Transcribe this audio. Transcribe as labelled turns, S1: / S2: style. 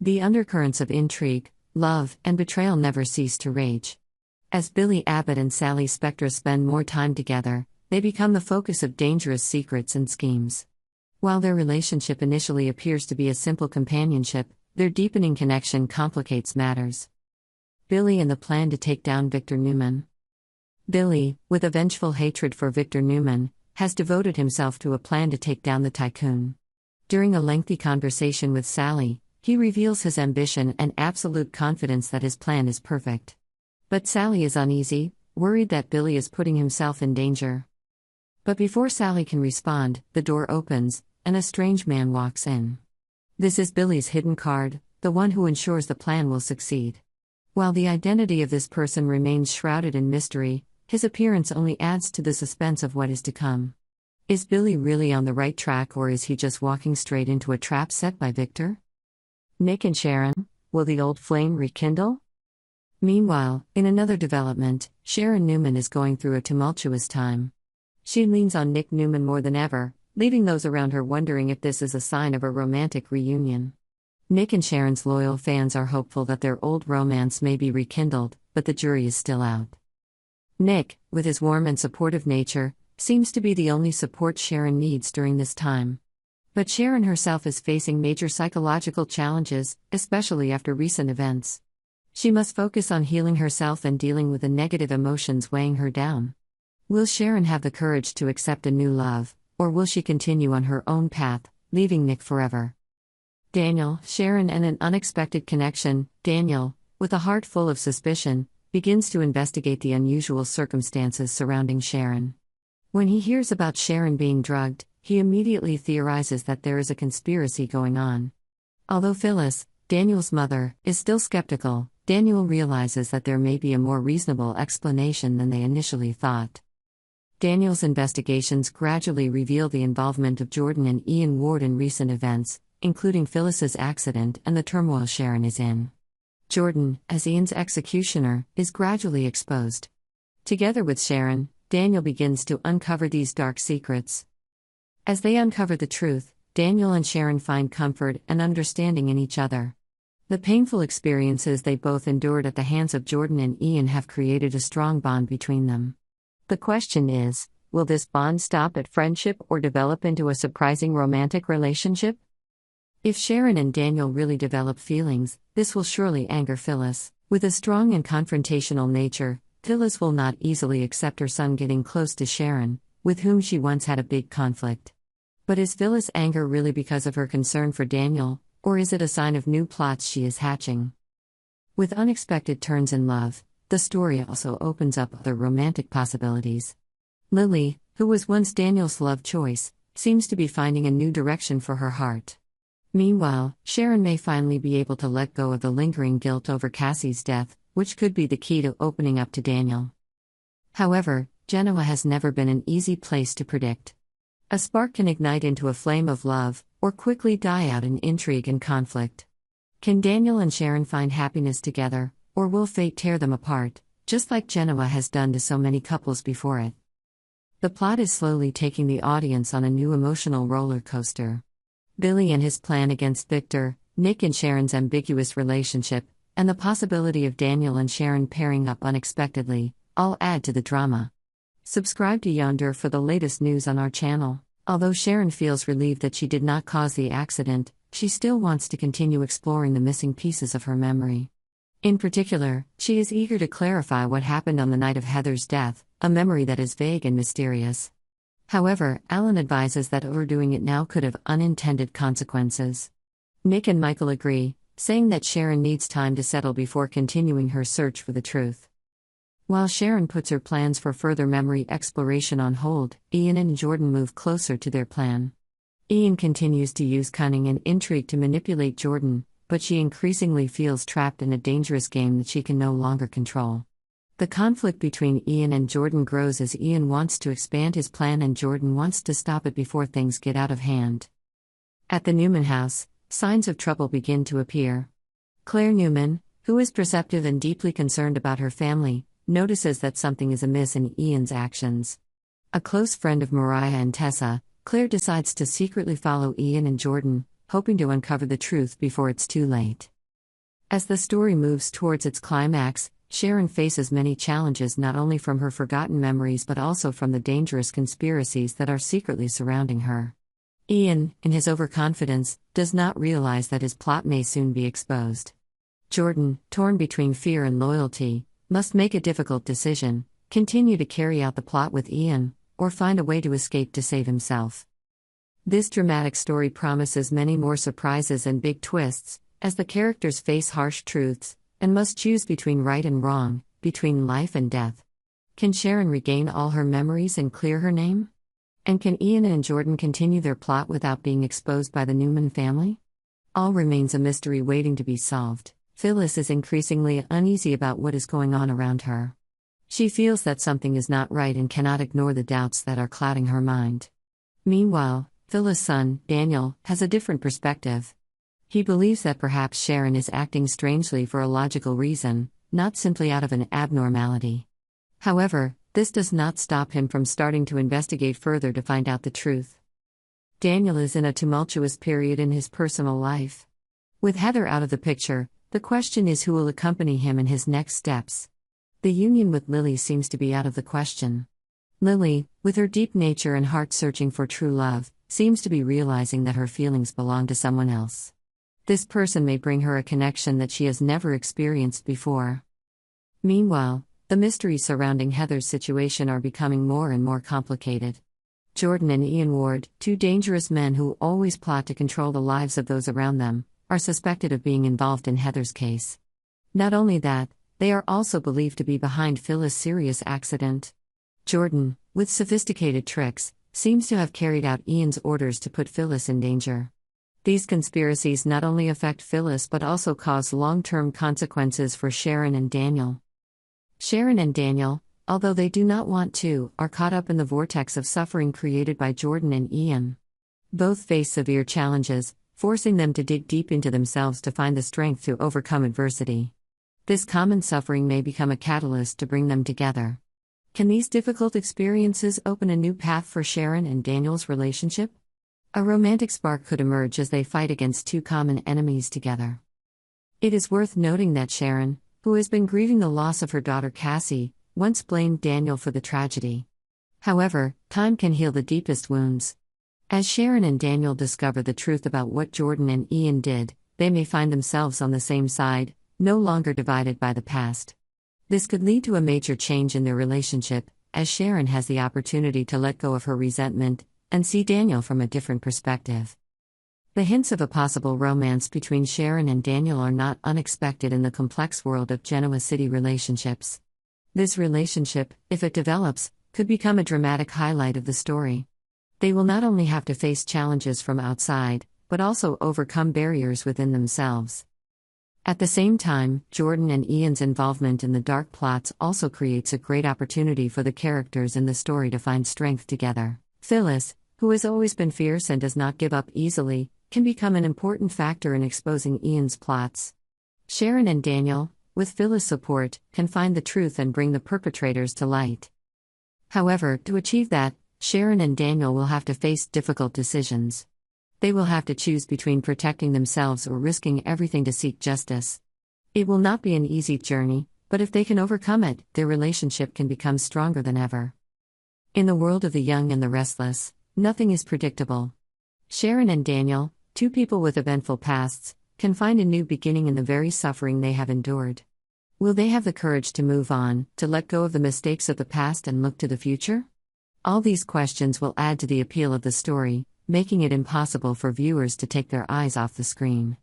S1: The undercurrents of intrigue, love, and betrayal never cease to rage. As Billy Abbott and Sally Spectra spend more time together, they become the focus of dangerous secrets and schemes. While their relationship initially appears to be a simple companionship, their deepening connection complicates matters. Billy and the plan to take down Victor Newman. Billy, with a vengeful hatred for Victor Newman, has devoted himself to a plan to take down the tycoon. During a lengthy conversation with Sally, he reveals his ambition and absolute confidence that his plan is perfect. But Sally is uneasy, worried that Billy is putting himself in danger. But before Sally can respond, the door opens, and a strange man walks in. This is Billy's hidden card, the one who ensures the plan will succeed. While the identity of this person remains shrouded in mystery, his appearance only adds to the suspense of what is to come. Is Billy really on the right track, or is he just walking straight into a trap set by Victor? Nick and Sharon, will the old flame rekindle? Meanwhile, in another development, Sharon Newman is going through a tumultuous time. She leans on Nick Newman more than ever, leaving those around her wondering if this is a sign of a romantic reunion. Nick and Sharon's loyal fans are hopeful that their old romance may be rekindled, but the jury is still out. Nick, with his warm and supportive nature, seems to be the only support Sharon needs during this time. But Sharon herself is facing major psychological challenges, especially after recent events. She must focus on healing herself and dealing with the negative emotions weighing her down. Will Sharon have the courage to accept a new love, or will she continue on her own path, leaving Nick forever? Daniel, Sharon, and an unexpected connection. Daniel, with a heart full of suspicion, begins to investigate the unusual circumstances surrounding Sharon. When he hears about Sharon being drugged, he immediately theorizes that there is a conspiracy going on. Although Phyllis, Daniel's mother, is still skeptical, Daniel realizes that there may be a more reasonable explanation than they initially thought. Daniel's investigations gradually reveal the involvement of Jordan and Ian Ward in recent events, including Phyllis's accident and the turmoil Sharon is in. Jordan, as Ian's executioner, is gradually exposed. Together with Sharon, Daniel begins to uncover these dark secrets. As they uncover the truth, Daniel and Sharon find comfort and understanding in each other. The painful experiences they both endured at the hands of Jordan and Ian have created a strong bond between them. The question is, will this bond stop at friendship or develop into a surprising romantic relationship? If Sharon and Daniel really develop feelings, this will surely anger Phyllis. With a strong and confrontational nature, Phyllis will not easily accept her son getting close to Sharon, with whom she once had a big conflict. But is Phyllis' anger really because of her concern for Daniel, or is it a sign of new plots she is hatching? With unexpected turns in love, the story also opens up other romantic possibilities. Lily, who was once Daniel's love choice, seems to be finding a new direction for her heart. Meanwhile, Sharon may finally be able to let go of the lingering guilt over Cassie's death, which could be the key to opening up to Daniel. However, Genoa has never been an easy place to predict. A spark can ignite into a flame of love, or quickly die out in intrigue and conflict. Can Daniel and Sharon find happiness together, or will fate tear them apart, just like Genoa has done to so many couples before it? The plot is slowly taking the audience on a new emotional roller coaster. Billy and his plan against Victor, Nick and Sharon's ambiguous relationship, and the possibility of Daniel and Sharon pairing up unexpectedly, all add to the drama. Subscribe to Yonder for the latest news on our channel. Although Sharon feels relieved that she did not cause the accident, she still wants to continue exploring the missing pieces of her memory. In particular, she is eager to clarify what happened on the night of Heather's death, a memory that is vague and mysterious. However, Alan advises that overdoing it now could have unintended consequences. Nick and Michael agree, saying that Sharon needs time to settle before continuing her search for the truth. While Sharon puts her plans for further memory exploration on hold, Ian and Jordan move closer to their plan. Ian continues to use cunning and intrigue to manipulate Jordan, but she increasingly feels trapped in a dangerous game that she can no longer control. The conflict between Ian and Jordan grows as Ian wants to expand his plan and Jordan wants to stop it before things get out of hand. At the Newman house, signs of trouble begin to appear. Claire Newman, who is perceptive and deeply concerned about her family, notices that something is amiss in Ian's actions. A close friend of Mariah and Tessa, Claire decides to secretly follow Ian and Jordan, hoping to uncover the truth before it's too late. As the story moves towards its climax, Sharon faces many challenges not only from her forgotten memories but also from the dangerous conspiracies that are secretly surrounding her. Ian, in his overconfidence, does not realize that his plot may soon be exposed. Jordan, torn between fear and loyalty, must make a difficult decision: continue to carry out the plot with Ian, or find a way to escape to save himself. This dramatic story promises many more surprises and big twists, as the characters face harsh truths, and must choose between right and wrong, between life and death. Can Sharon regain all her memories and clear her name? And can Ian and Jordan continue their plot without being exposed by the Newman family? All remains a mystery waiting to be solved. Phyllis is increasingly uneasy about what is going on around her. She feels that something is not right and cannot ignore the doubts that are clouding her mind. Meanwhile, Phyllis' son, Daniel, has a different perspective. He believes that perhaps Sharon is acting strangely for a logical reason, not simply out of an abnormality. However, this does not stop him from starting to investigate further to find out the truth. Daniel is in a tumultuous period in his personal life. With Heather out of the picture, the question is who will accompany him in his next steps. The union with Lily seems to be out of the question. Lily, with her deep nature and heart searching for true love, seems to be realizing that her feelings belong to someone else. This person may bring her a connection that she has never experienced before. Meanwhile, the mysteries surrounding Heather's situation are becoming more and more complicated. Jordan and Ian Ward, two dangerous men who always plot to control the lives of those around them, are suspected of being involved in Heather's case. Not only that, they are also believed to be behind Phyllis' serious accident. Jordan, with sophisticated tricks, seems to have carried out Ian's orders to put Phyllis in danger. These conspiracies not only affect Phyllis but also cause long-term consequences for Sharon and Daniel. Sharon and Daniel, although they do not want to, are caught up in the vortex of suffering created by Jordan and Ian. Both face severe challenges, forcing them to dig deep into themselves to find the strength to overcome adversity. This common suffering may become a catalyst to bring them together. Can these difficult experiences open a new path for Sharon and Daniel's relationship? A romantic spark could emerge as they fight against two common enemies together. It is worth noting that Sharon, who has been grieving the loss of her daughter Cassie, once blamed Daniel for the tragedy. However, time can heal the deepest wounds. As Sharon and Daniel discover the truth about what Jordan and Ian did, they may find themselves on the same side, no longer divided by the past. This could lead to a major change in their relationship, as Sharon has the opportunity to let go of her resentment and see Daniel from a different perspective. The hints of a possible romance between Sharon and Daniel are not unexpected in the complex world of Genoa City relationships. This relationship, if it develops, could become a dramatic highlight of the story. They will not only have to face challenges from outside, but also overcome barriers within themselves. At the same time, Jordan and Ian's involvement in the dark plots also creates a great opportunity for the characters in the story to find strength together. Phyllis, who has always been fierce and does not give up easily, can become an important factor in exposing Ian's plots. Sharon and Daniel, with Phyllis' support, can find the truth and bring the perpetrators to light. However, to achieve that, Sharon and Daniel will have to face difficult decisions. They will have to choose between protecting themselves or risking everything to seek justice. It will not be an easy journey, but if they can overcome it, their relationship can become stronger than ever. In the world of the young and the restless, nothing is predictable. Sharon and Daniel, two people with eventful pasts, can find a new beginning in the very suffering they have endured. Will they have the courage to move on, to let go of the mistakes of the past and look to the future? All these questions will add to the appeal of the story, making it impossible for viewers to take their eyes off the screen.